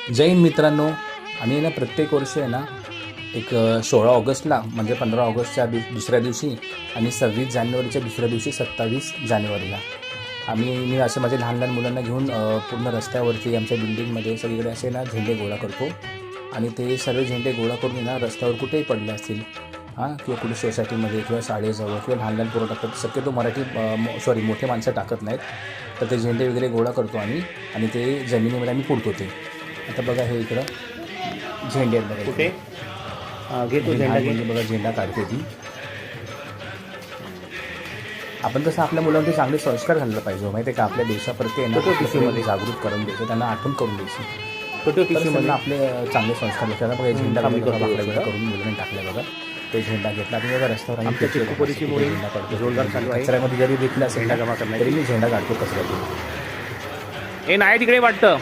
जय हिंद मित्रांनो, आम्ही ना प्रत्येक वर्षी आहे ना एक 16 ऑगस्टला म्हणजे 15 ऑगस्टच्या दुसऱ्या दिवशी आणि 26 जानेवारीच्या दुसऱ्या दिवशी 27 जानेवारीला मी असे माझ्या लहान लहान मुलांना घेऊन पूर्ण रस्त्यावरती आमच्या बिल्डिंगमध्ये सगळीकडे असे ना झेंडे गोळा करतो आणि ते सर्व झेंडे गोळा करून ना रस्त्यावर कुठेही पडले असतील किंवा कुठे सोसायटीमध्ये किंवा शाळेजवळ किंवा लहान लहान पोरं टाकतात. शक्यतो मोठे माणसं टाकत नाहीत, तर ते झेंडे वगैरे गोळा करतो आणि ते जमिनीमध्ये आम्ही पुरतो. ते आता बघा हे इकडं झेंडे आहेत बघा कुठे घेतो झेंडा घे. बघा झेंडा काढते ती. आपण कसं आपल्या मुलांचे चांगले संस्कार घाललं पाहिजे माहिती आहे का. आपल्या देशाप्रती आहे ना पिशवीमध्ये जागृत करून द्यायचं, त्यांना आठवण करून द्यायची. छोट्या पिशवीमध्ये आपले चांगले संस्कार घेतले. बघा झेंडा करून मुलांनी टाकला बघा. ते झेंडा घेतला की बघा रस्त्यावर आमच्या चिक्कोपरीची मोहीम जोरदार चालू आहे. कचऱ्यामध्ये जरी देखील असेल झेंडा जमा करण्याची. तरी मी झेंडा काढतो कचऱ्यातून. हे नाही तिकडे वाटतं.